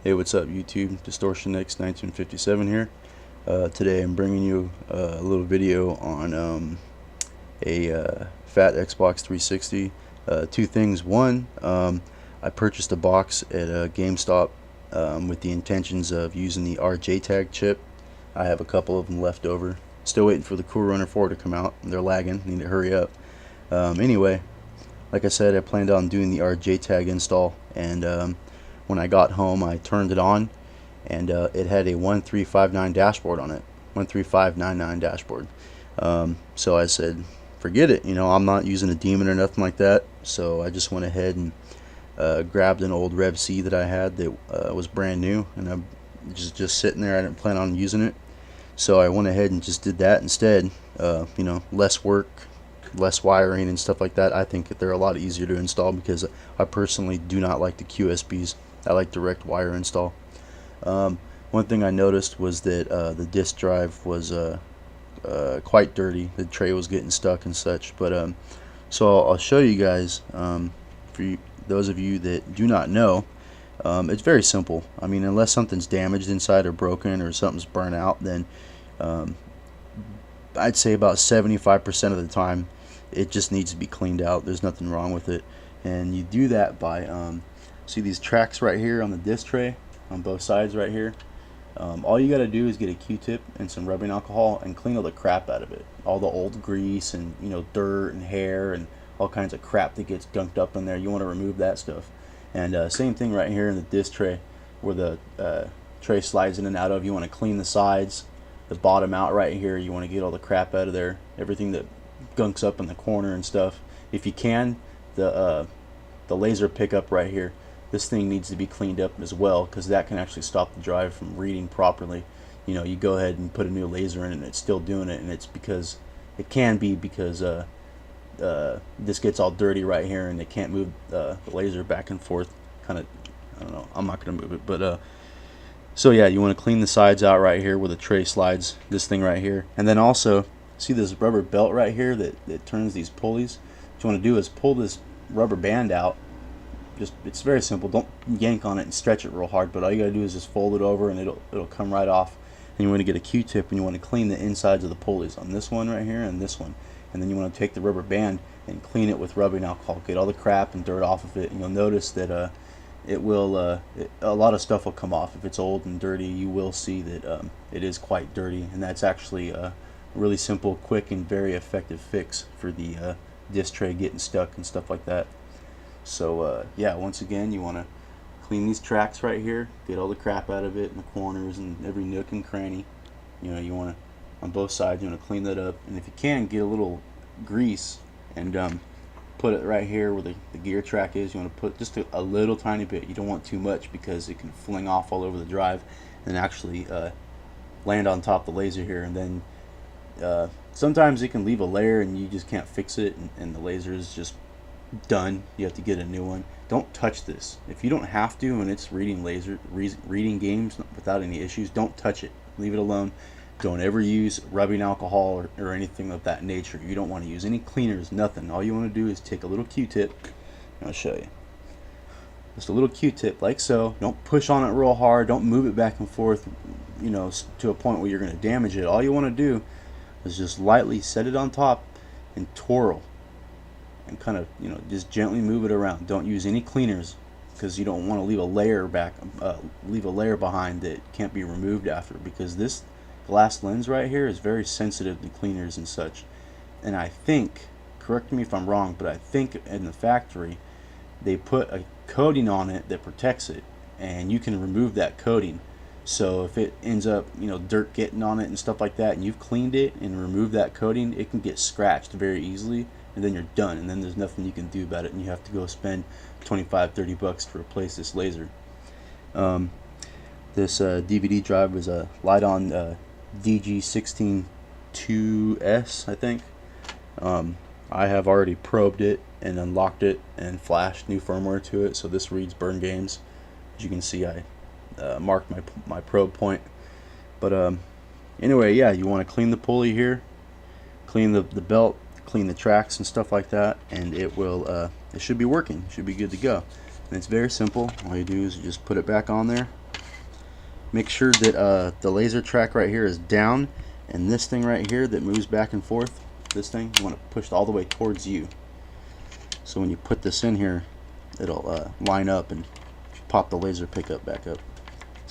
Hey, what's up YouTube? Distortion X 1957 here. Today I'm bringing you a little video on a fat Xbox 360. Two things. One, I purchased a box at GameStop with the intentions of using the RGH chip. I have a couple of them left over. Still waiting for the Cool Runner 4 to come out. They're lagging. Need to hurry up. Anyway, like I said, I planned on doing the RGH install, and when I got home I turned it on, and it had a 1359 dashboard on it. 13599 dashboard. So I said, forget it, I'm not using a demon or nothing like that. So I just went ahead and grabbed an old Rev C that I had that was brand new, and I'm just sitting there. I didn't plan on using it, so I went ahead and just did that instead. Less work, less wiring and stuff like that. I think that they're a lot easier to install because I personally do not like the QSBs. I like direct wire install. One thing I noticed was that the disk drive was quite dirty. The tray was getting stuck and such. But so I'll show you guys. Those of you that do not know, it's very simple. I mean, unless something's damaged inside or broken or something's burnt out, then I'd say about 75% of the time it just needs to be cleaned out. There's nothing wrong with it, and you do that by see these tracks right here on the disc tray on both sides right here. All you got to do is get a Q-tip and some rubbing alcohol and clean all the crap out of it, all the old grease and dirt and hair and all kinds of crap that gets gunked up in there. You want to remove that stuff. And same thing right here in the disc tray where the tray slides in and out of. You want to clean the sides, the bottom out right here. You want to get all the crap out of there, everything that gunks up in the corner and stuff. If you can, the laser pickup right here, this thing needs to be cleaned up as well, because that can actually stop the drive from reading properly. You go ahead and put a new laser in it and it's still doing it, and it's because it can be because this gets all dirty right here and it can't move the laser back and forth. Kind of, I don't know, I'm not gonna move it, but so yeah, you want to clean the sides out right here where the tray slides, this thing right here. And then also see this rubber belt right here that turns these pulleys. What you want to do is pull this rubber band out. It's very simple. Don't yank on it and stretch it real hard, but all you gotta do is just fold it over and it'll come right off. And you want to get a Q-tip and you want to clean the insides of the pulleys on this one right here and this one. And then you want to take the rubber band and clean it with rubbing alcohol, get all the crap and dirt off of it. And you'll notice that it will a lot of stuff will come off. If it's old and dirty, you will see that it is quite dirty, and that's actually a really simple, quick, and very effective fix for the disc tray getting stuck and stuff like that. So yeah, once again, you want to clean these tracks right here, get all the crap out of it in the corners and every nook and cranny. You want to, on both sides, you want to clean that up, and if you can, get a little grease and put it right here where the gear track is. You want to put just a little tiny bit. You don't want too much because it can fling off all over the drive and actually land on top of the laser here. And then sometimes it can leave a layer and you just can't fix it, and the laser is just done. You have to get a new one. Don't touch this. If you don't have to and it's reading reading games without any issues, don't touch it. Leave it alone. Don't ever use rubbing alcohol or anything of that nature. You don't want to use any cleaners, nothing. All you want to do is take a little Q-tip. I'll show you. Just a little Q-tip like so. Don't push on it real hard. Don't move it back and forth, to a point where you're going to damage it. All you want to do is just lightly set it on top and twirl. And kind of, just gently move it around. Don't use any cleaners because you don't want to leave a layer behind that can't be removed after, because this glass lens right here is very sensitive to cleaners and such. And I think, correct me if I'm wrong, but I think in the factory they put a coating on it that protects it, and you can remove that coating. So if it ends up, dirt getting on it and stuff like that, and you've cleaned it and removed that coating, it can get scratched very easily, and then you're done, and then there's nothing you can do about it, and you have to go spend $25-30 to replace this laser. This DVD drive was a Lite-On DG162S, I think. I have already probed it and unlocked it and flashed new firmware to it, so this reads burn games. As you can see, I marked my probe point. But anyway, yeah, you want to clean the pulley here, clean the belt, clean the tracks and stuff like that, and it should be working. It should be good to go. And it's very simple. All you do is just put it back on there, make sure that the laser track right here is down, and this thing right here that moves back and forth, this thing, you want to push all the way towards you. So when you put this in here, it'll line up and pop the laser pickup back up.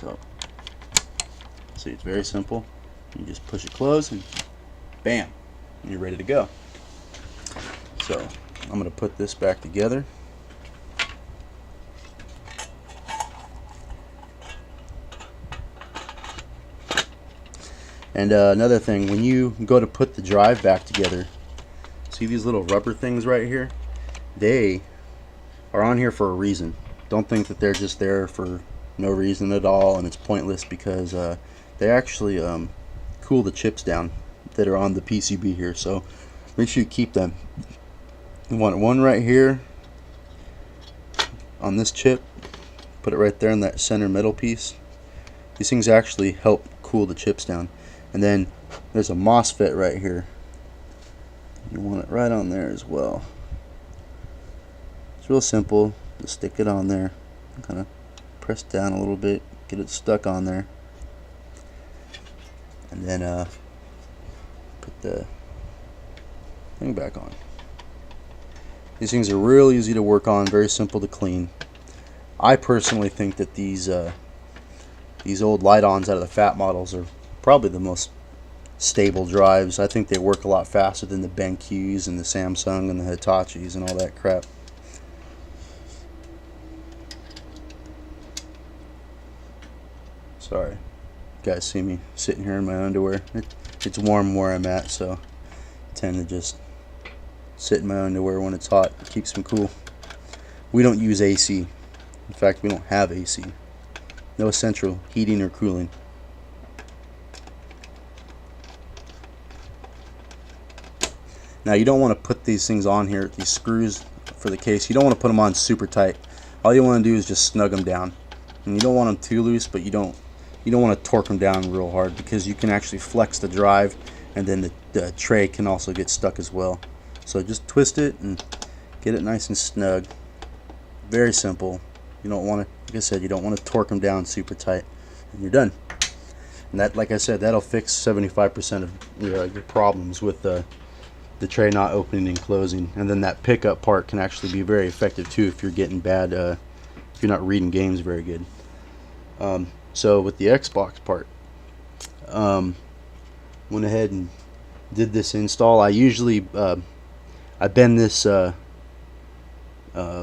So see, it's very simple. You just push it closed and bam, and you're ready to go. So I'm going to put this back together. And another thing, when you go to put the drive back together, see these little rubber things right here? They are on here for a reason. Don't think that they're just there for no reason at all and it's pointless, because they actually cool the chips down that are on the PCB here. So make sure you keep them. You want one right here on this chip, put it right there in that center middle piece. These things actually help cool the chips down. And then there's a MOSFET right here. You want it right on there as well. It's real simple. Just stick it on there, kind of press down a little bit, get it stuck on there, and then put the thing back on. These things are real easy to work on, very simple to clean. I personally think that these old Lite-Ons out of the fat models are probably the most stable drives. I think they work a lot faster than the BenQs and the Samsung and the Hitachis and all that crap. Sorry, you guys see me sitting here in my underwear. It's warm where I'm at, so I tend to just sit in my underwear when it's hot. It keeps me cool. We don't use AC. In fact, we don't have AC. No central heating or cooling. Now you don't want to put these things on here, these screws for the case. You don't want to put them on super tight. All you want to do is just snug them down. And you don't want them too loose, but you don't want to torque them down real hard, because you can actually flex the drive, and then the tray can also get stuck as well. So just twist it and get it nice and snug. Very simple. You don't want to, like I said, you don't want to torque them down super tight, and you're done. And that, like I said, that'll fix 75% of your problems with the tray not opening and closing. And then that pickup part can actually be very effective too if you're getting bad, if you're not reading games very good. So with the Xbox part, went ahead and did this install. I usually I bend this low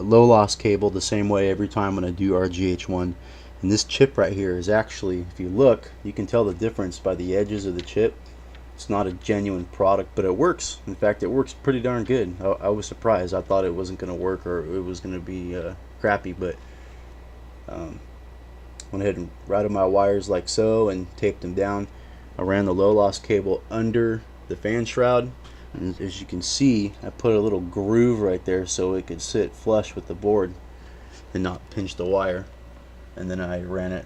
loss cable the same way every time when I do RGH1. And this chip right here is actually, if you look, you can tell the difference by the edges of the chip. It's not a genuine product, but it works. In fact, it works pretty darn good. I was surprised. I thought it wasn't going to work, or it was going to be crappy, but went ahead and routed my wires like so and taped them down. I ran the low loss cable under the fan shroud, and as you can see, I put a little groove right there so it could sit flush with the board and not pinch the wire. And then I ran it,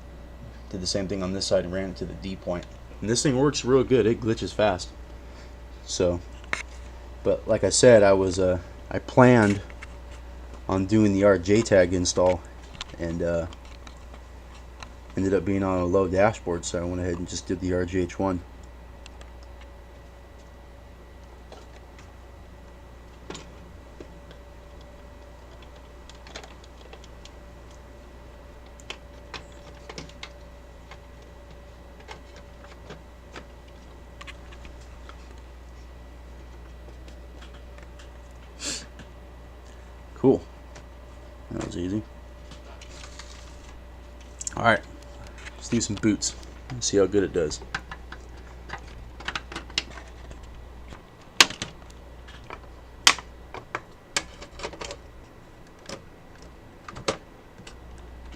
did the same thing on this side and ran it to the D point. And this thing works real good. It glitches fast. So, but like I said, I planned on doing the RJ install, and ended up being on a low dashboard, so I went ahead and just did the RGH1. Cool. That was easy. Alright, let's do some boots. Let's see how good it does.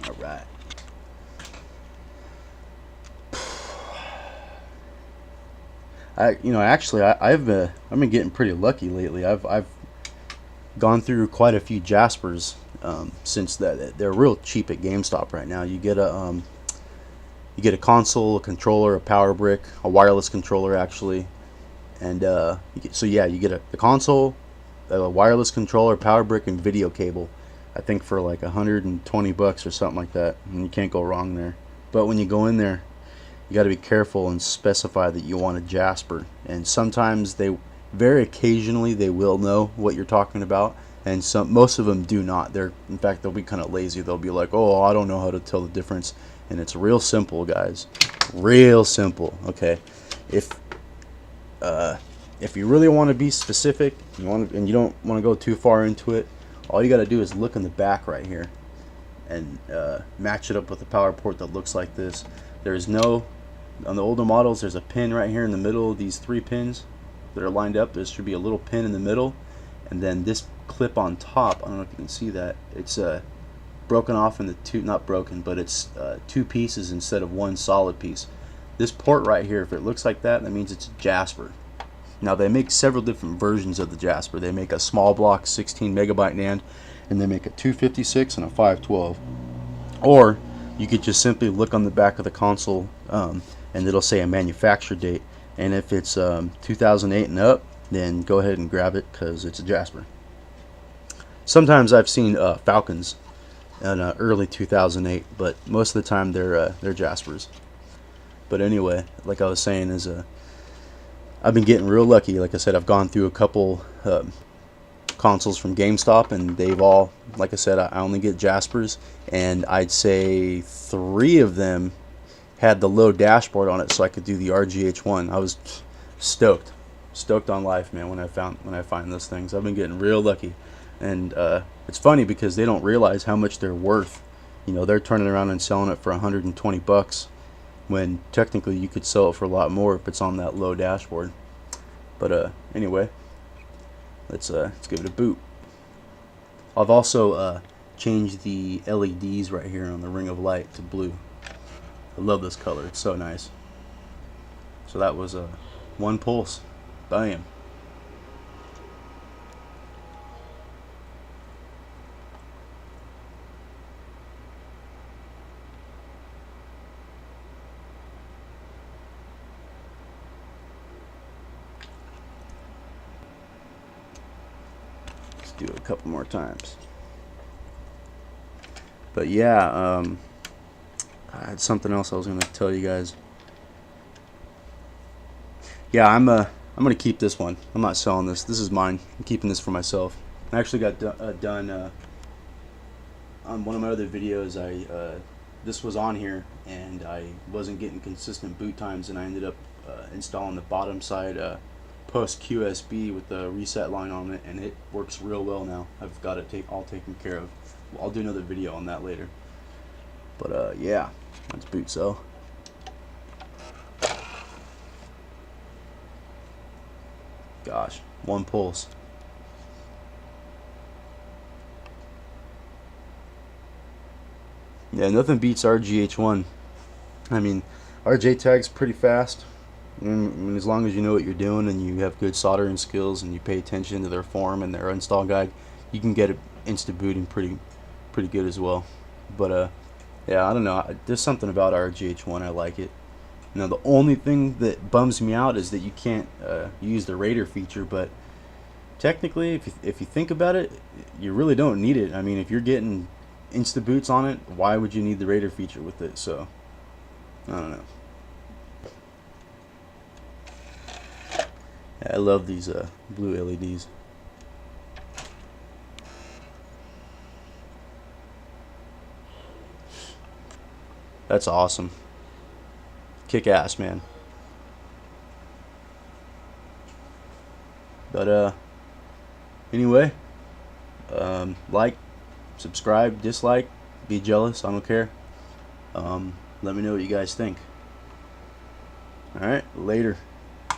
Alright. I've been getting pretty lucky lately. I've gone through quite a few Jaspers since that. They're real cheap at GameStop right now. You get a console, a controller, a power brick, a wireless controller actually, and you get the console, a wireless controller, power brick, and video cable. I think for like $120 or something like that, and you can't go wrong there. But when you go in there you got to be careful and specify that you want a Jasper. And sometimes they, very occasionally, they will know what you're talking about, and most of them do not. In fact, they'll be kind of lazy. They'll be like, oh, I don't know how to tell the difference. And it's real simple, guys, real simple. Okay, if you really want to be specific, and you don't want to go too far into it, all you got to do is look in the back right here and match it up with a power port that looks like this. There's no, on the older models, there's a pin right here in the middle of these 3 pins that are lined up. There should be a little pin in the middle, and then this clip on top, I don't know if you can see that, it's broken off into two, not broken, but it's 2 pieces instead of 1 solid piece. This port right here, if it looks like that, that means it's a Jasper. Now they make several different versions of the Jasper. They make a small block 16 megabyte NAND, and they make a 256 and a 512. Or you could just simply look on the back of the console, and it'll say a manufacture date. And if it's 2008 and up, then go ahead and grab it because it's a Jasper. Sometimes I've seen Falcons in early 2008, but most of the time they're Jaspers. But anyway, like I was saying, is I've been getting real lucky. Like I said, I've gone through a couple consoles from GameStop, and they've all, like I said, I only get Jaspers, and I'd say 3 of them had the low dashboard on it, so I could do the RGH1. I was stoked on life, man, when I find those things. I've been getting real lucky, and it's funny because they don't realize how much they're worth. You know, they're turning around and selling it for 120 bucks. When technically you could sell it for a lot more if it's on that low dashboard. But anyway, let's give it a boot. I've also changed the LEDs right here on the ring of light to blue. I love this color, it's so nice. So that was 1 pulse. Bam. Do it a couple more times. But yeah, I had something else I was going to tell you guys. Yeah, I'm gonna keep this one. I'm not selling this. This is mine. I'm keeping this for myself. I actually got done on one of my other videos. This was on here, and I wasn't getting consistent boot times, and I ended up installing the bottom side post QSB with the reset line on it, and it works real well now. I've got it all taken care of. I'll do another video on that later. But yeah, that's boot cell. Gosh, 1 pulse. Yeah, nothing beats RGH1. I mean, RJ-tag's pretty fast. I mean, as long as you know what you're doing and you have good soldering skills and you pay attention to their form and their install guide, you can get it insta booting pretty good as well. But yeah, I don't know. There's something about RGH1, I like it. Now the only thing that bums me out is that you can't use the Raider feature, but technically, if you think about it, you really don't need it. I mean, if you're getting insta boots on it, why would you need the Raider feature with it? So I don't know. I love these blue LEDs. That's awesome. Kick ass, man. But anyway, like, subscribe, dislike, be jealous, I don't care. Let me know what you guys think. Alright, later.